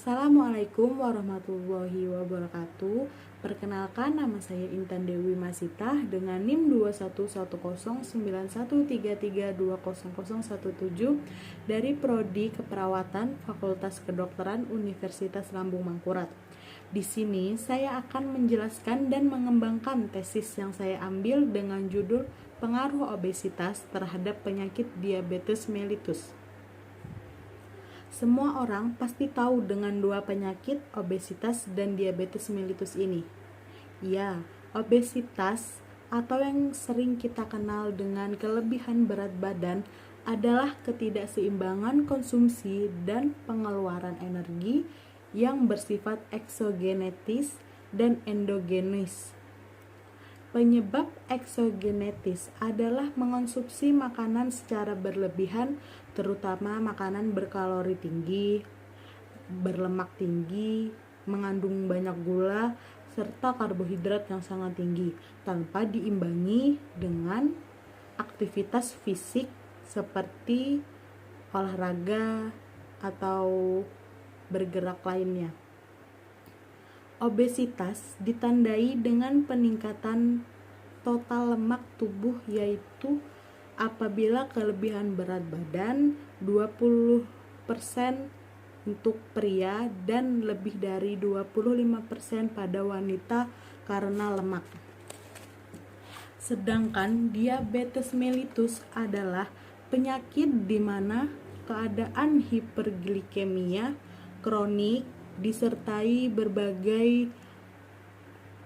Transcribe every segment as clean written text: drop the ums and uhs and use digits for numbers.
Assalamualaikum warahmatullahi wabarakatuh. Perkenalkan, nama saya Intan Dewi Masitah dengan NIM 21109133320017 dari Prodi Keperawatan Fakultas Kedokteran Universitas Lambung Mangkurat. Di sini saya akan menjelaskan dan mengembangkan tesis yang saya ambil dengan judul Pengaruh Obesitas Terhadap Penyakit Diabetes Mellitus. Semua orang pasti tahu dengan dua penyakit, obesitas dan diabetes mellitus ini. Ya, obesitas atau yang sering kita kenal dengan kelebihan berat badan adalah ketidakseimbangan konsumsi dan pengeluaran energi yang bersifat eksogenetis dan endogenis. Penyebab eksogenetis adalah mengonsumsi makanan secara berlebihan, terutama makanan berkalori tinggi, berlemak tinggi, mengandung banyak gula, serta karbohidrat yang sangat tinggi, tanpa diimbangi dengan aktivitas fisik seperti olahraga atau bergerak lainnya. Obesitas ditandai dengan peningkatan total lemak tubuh, yaitu apabila kelebihan berat badan 20% untuk pria dan lebih dari 25% pada wanita karena lemak. Sedangkan diabetes mellitus adalah penyakit di mana keadaan hiperglikemia kronik disertai berbagai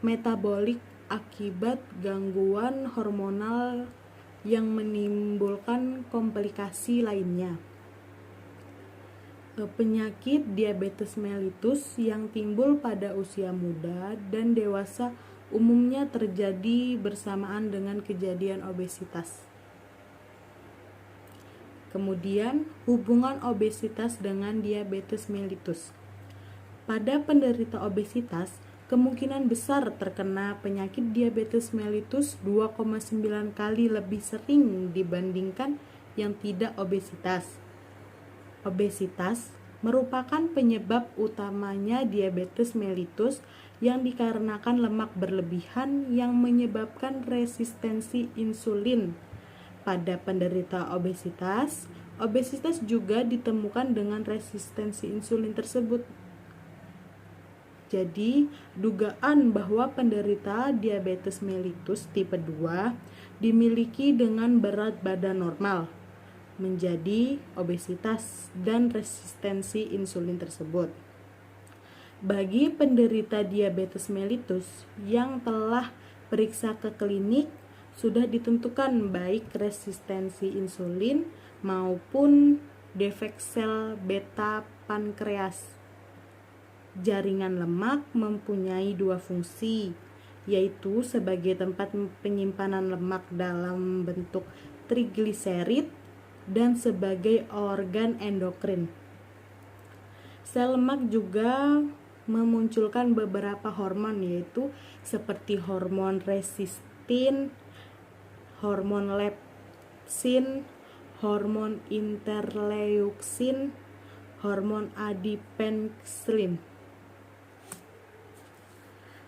metabolik akibat gangguan hormonal yang menimbulkan komplikasi lainnya. Penyakit diabetes mellitus yang timbul pada usia muda dan dewasa umumnya terjadi bersamaan dengan kejadian obesitas. Kemudian, hubungan obesitas dengan diabetes mellitus. Pada penderita obesitas, kemungkinan besar terkena penyakit diabetes mellitus 2,9 kali lebih sering dibandingkan yang tidak obesitas. Obesitas merupakan penyebab utamanya diabetes mellitus yang dikarenakan lemak berlebihan yang menyebabkan resistensi insulin. Pada penderita obesitas, obesitas juga ditemukan dengan resistensi insulin tersebut. Jadi, dugaan bahwa penderita diabetes mellitus tipe 2 dimiliki dengan berat badan normal menjadi obesitas dan resistensi insulin tersebut. Bagi penderita diabetes mellitus yang telah periksa ke klinik, sudah ditentukan baik resistensi insulin maupun defek sel beta pankreas. Jaringan lemak mempunyai dua fungsi, yaitu sebagai tempat penyimpanan lemak dalam bentuk trigliserid dan sebagai organ endokrin. Sel lemak juga memunculkan beberapa hormon, yaitu seperti hormon resistin, hormon lepsin, hormon interleuksin, hormon adipenkselin.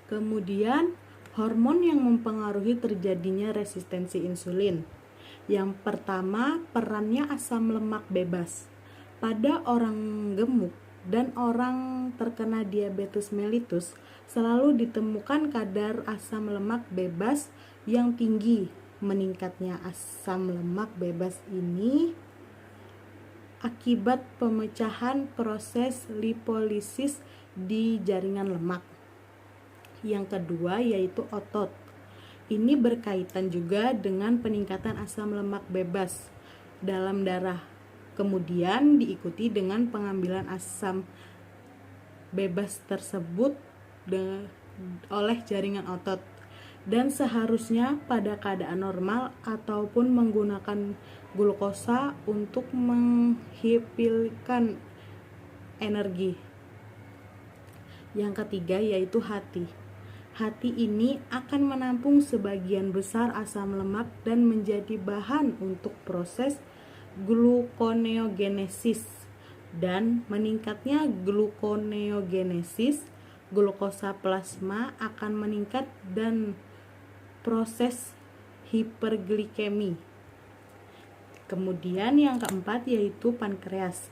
Kemudian, hormon yang mempengaruhi terjadinya resistensi insulin. Yang pertama, perannya asam lemak bebas. Pada orang gemuk dan orang terkena diabetes mellitus, selalu ditemukan kadar asam lemak bebas yang tinggi. Meningkatnya asam lemak bebas ini akibat pemecahan proses lipolisis di jaringan lemak. Yang kedua yaitu otot. Ini berkaitan juga dengan peningkatan asam lemak bebas dalam darah. Kemudian diikuti dengan pengambilan asam bebas tersebut oleh jaringan otot. Dan seharusnya pada keadaan normal ataupun menggunakan glukosa untuk menghilangkan energi. Yang ketiga yaitu hati. Hati ini akan menampung sebagian besar asam lemak dan menjadi bahan untuk proses gluconeogenesis. dan meningkatnya gluconeogenesis, glukosa plasma akan meningkat dan proses hiperglikemi. Kemudian yang keempat yaitu pankreas.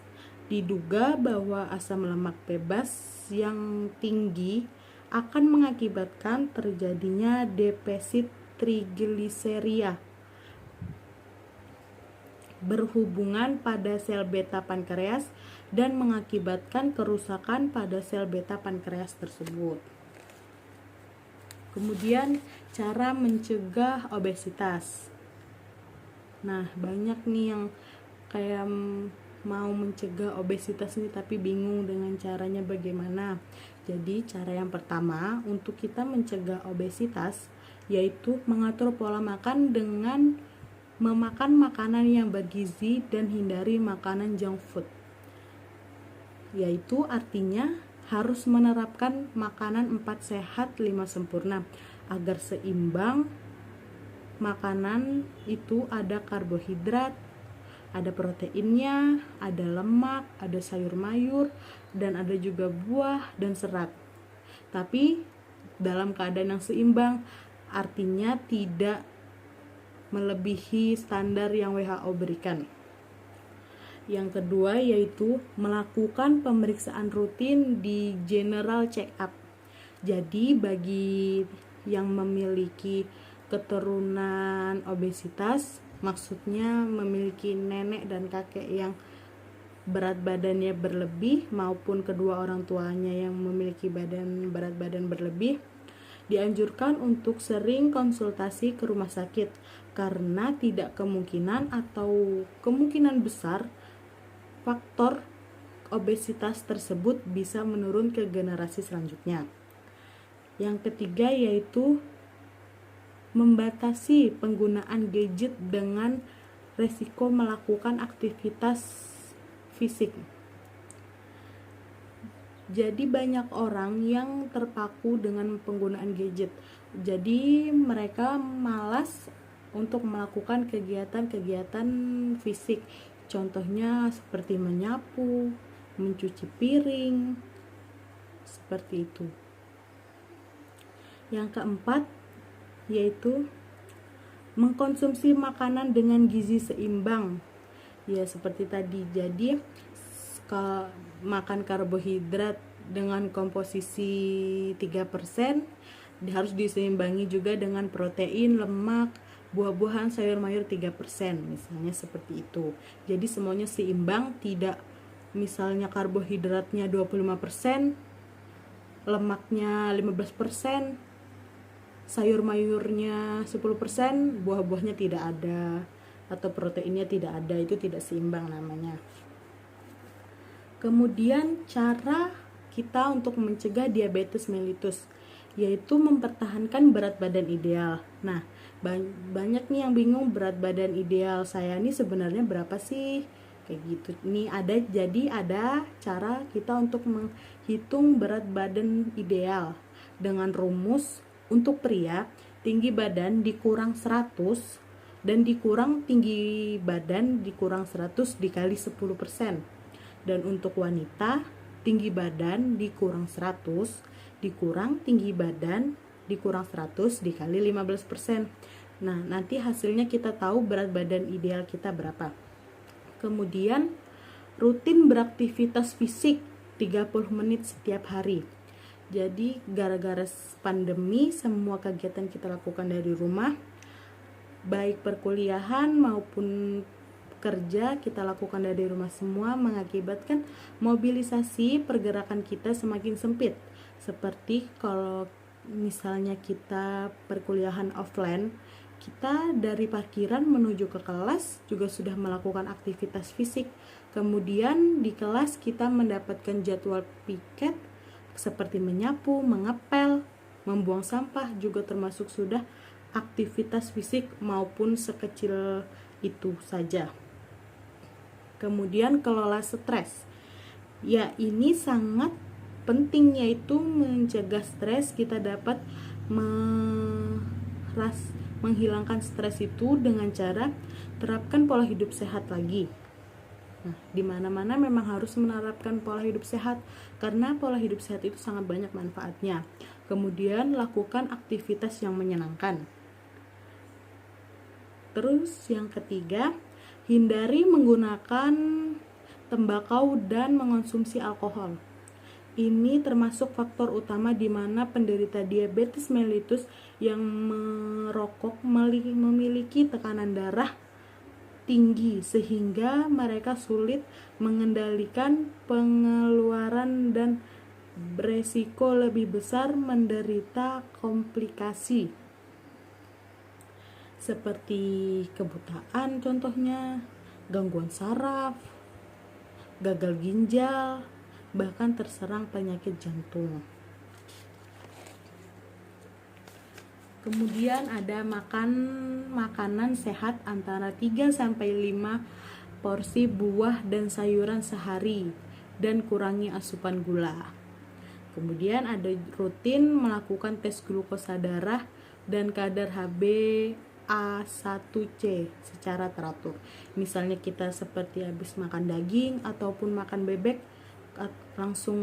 Diduga bahwa asam lemak bebas yang tinggi akan mengakibatkan terjadinya defisit trigliseria berhubungan pada sel beta pankreas dan mengakibatkan kerusakan pada sel beta pankreas tersebut. Kemudian cara mencegah obesitas. Nah, banyak nih yang kayak mau mencegah obesitas nih tapi bingung dengan caranya bagaimana. Jadi cara yang pertama untuk kita mencegah obesitas yaitu mengatur pola makan dengan memakan makanan yang bergizi dan hindari makanan junk food. Yaitu artinya harus menerapkan makanan 4 sehat 5 sempurna agar seimbang. Makanan itu ada karbohidrat, ada proteinnya, ada lemak, ada sayur mayur, dan ada juga buah dan serat. Tapi dalam keadaan yang seimbang, artinya tidak melebihi standar yang WHO berikan. Yang kedua yaitu melakukan pemeriksaan rutin di general check up. Jadi bagi yang memiliki keturunan obesitas, maksudnya memiliki nenek dan kakek yang berat badannya berlebih maupun kedua orang tuanya yang memiliki berat badan berlebih, dianjurkan untuk sering konsultasi ke rumah sakit karena tidak kemungkinan atau kemungkinan besar faktor obesitas tersebut bisa menurun ke generasi selanjutnya. Yang ketiga yaitu membatasi penggunaan gadget dengan resiko melakukan aktivitas fisik. Jadi banyak orang yang terpaku dengan penggunaan gadget. Jadi mereka malas untuk melakukan kegiatan-kegiatan fisik. Contohnya seperti menyapu, mencuci piring, seperti itu. Yang keempat yaitu mengkonsumsi makanan dengan gizi seimbang. Ya seperti tadi. Jadi makan karbohidrat dengan komposisi 3% harus diseimbangi juga dengan protein, lemak, buah-buahan, sayur mayur 3%, misalnya seperti itu. Jadi semuanya seimbang, tidak misalnya karbohidratnya 25%, lemaknya 15%, sayur mayurnya 10%, buah-buahnya tidak ada, atau proteinnya tidak ada, itu tidak seimbang namanya. Kemudian cara kita untuk mencegah diabetes mellitus yaitu mempertahankan berat badan ideal. Nah, banyak nih yang bingung berat badan ideal saya ini sebenarnya berapa sih? Kayak gitu. Jadi ada cara kita untuk menghitung berat badan ideal dengan rumus untuk pria tinggi badan dikurang 100 dan dikurang tinggi badan dikurang 100 dikali 10%. Dan untuk wanita tinggi badan dikurang 100 dikurang tinggi badan dikurang 100 dikali 15%. Nah, nanti hasilnya kita tahu berat badan ideal kita berapa. Kemudian rutin beraktivitas fisik 30 menit setiap hari. Jadi gara-gara pandemi semua kegiatan kita lakukan dari rumah, baik perkuliahan maupun kerja kita lakukan dari rumah semua, mengakibatkan mobilisasi pergerakan kita semakin sempit. Seperti kalau misalnya kita perkuliahan offline, kita dari parkiran menuju ke kelas juga sudah melakukan aktivitas fisik. Kemudian di kelas kita mendapatkan jadwal piket seperti menyapu, mengepel, membuang sampah juga termasuk sudah aktivitas fisik maupun sekecil itu saja. Kemudian kelola stres. Ya, ini sangat penting yaitu mencegah stres. Kita dapat menghilangkan stres itu dengan cara terapkan pola hidup sehat lagi. Nah, di mana-mana memang harus menerapkan pola hidup sehat karena pola hidup sehat itu sangat banyak manfaatnya. Kemudian lakukan aktivitas yang menyenangkan. Terus yang ketiga, hindari menggunakan tembakau dan mengonsumsi alkohol. Ini termasuk faktor utama di mana penderita diabetes mellitus yang merokok memiliki tekanan darah tinggi sehingga mereka sulit mengendalikan pengeluaran dan beresiko lebih besar menderita komplikasi seperti kebutaan contohnya, gangguan saraf, gagal ginjal, bahkan terserang penyakit jantung. Kemudian ada makanan sehat antara 3-5 porsi buah dan sayuran sehari dan kurangi asupan gula. Kemudian ada rutin melakukan tes glukosa darah dan kadar HbA1c secara teratur. Misalnya kita seperti habis makan daging ataupun makan bebek, langsung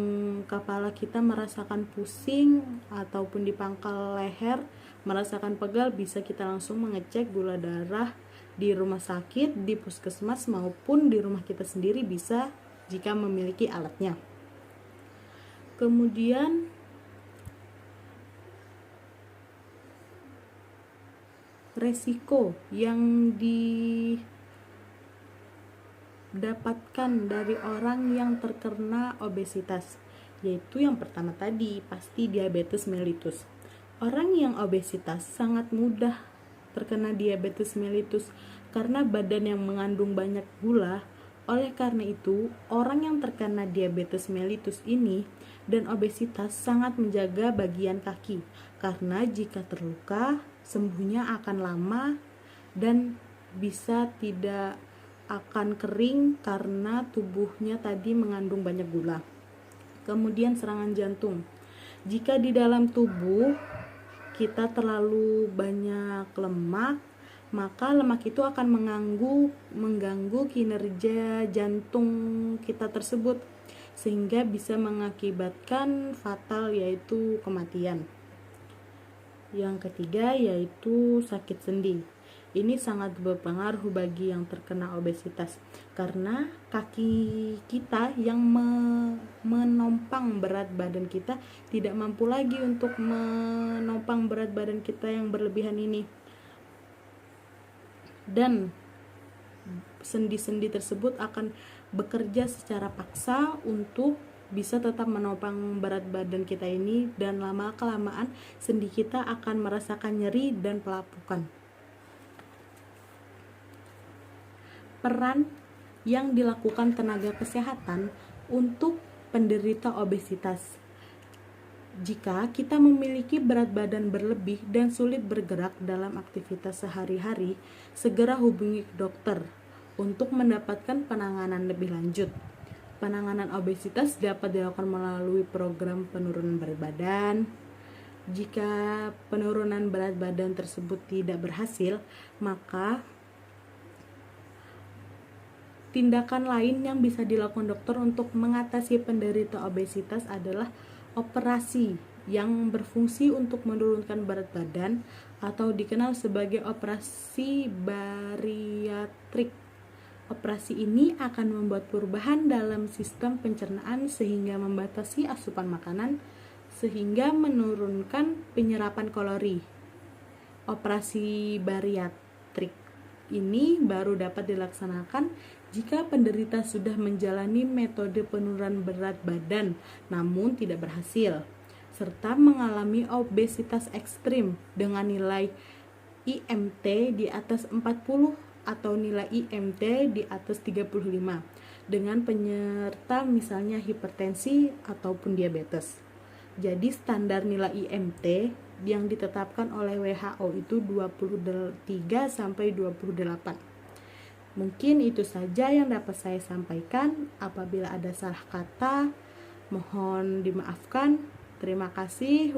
kepala kita merasakan pusing ataupun di pangkal leher merasakan pegal, bisa kita langsung mengecek gula darah di rumah sakit, di puskesmas maupun di rumah kita sendiri bisa jika memiliki alatnya. Kemudian resiko yang didapatkan dari orang yang terkena obesitas, yaitu yang pertama tadi pasti diabetes mellitus. Orang yang obesitas sangat mudah terkena diabetes mellitus karena badan yang mengandung banyak gula. Oleh karena itu, orang yang terkena diabetes mellitus ini dan obesitas sangat menjaga bagian kaki karena jika terluka, sembuhnya akan lama dan bisa tidak akan kering karena tubuhnya tadi mengandung banyak gula. Kemudian serangan jantung. Jika di dalam tubuh kita terlalu banyak lemak, maka lemak itu akan mengganggu kinerja jantung kita tersebut sehingga bisa mengakibatkan fatal, yaitu kematian. Yang ketiga yaitu sakit sendi. Ini sangat berpengaruh bagi yang terkena obesitas karena kaki kita yang menopang berat badan kita tidak mampu lagi untuk menopang berat badan kita yang berlebihan ini, dan sendi-sendi tersebut akan bekerja secara paksa untuk bisa tetap menopang berat badan kita ini, dan lama-kelamaan sendi kita akan merasakan nyeri dan pelapukan. Peran yang dilakukan tenaga kesehatan untuk penderita obesitas. Jika kita memiliki berat badan berlebih dan sulit bergerak dalam aktivitas sehari-hari, segera hubungi dokter untuk mendapatkan penanganan lebih lanjut. Penanganan obesitas dapat dilakukan melalui program penurunan berat badan. Jika penurunan berat badan tersebut tidak berhasil, maka tindakan lain yang bisa dilakukan dokter untuk mengatasi penderita obesitas adalah operasi yang berfungsi untuk menurunkan berat badan atau dikenal sebagai operasi bariatrik. Operasi ini akan membuat perubahan dalam sistem pencernaan sehingga membatasi asupan makanan sehingga menurunkan penyerapan kalori. Operasi bariatrik ini baru dapat dilaksanakan jika penderita sudah menjalani metode penurunan berat badan namun tidak berhasil, serta mengalami obesitas ekstrim dengan nilai IMT di atas 40 atau nilai IMT di atas 35 dengan penyerta misalnya hipertensi ataupun diabetes. Jadi standar nilai IMT yang ditetapkan oleh WHO itu 23 sampai 28. Mungkin itu saja yang dapat saya sampaikan. Apabila ada salah kata, mohon dimaafkan. Terima kasih.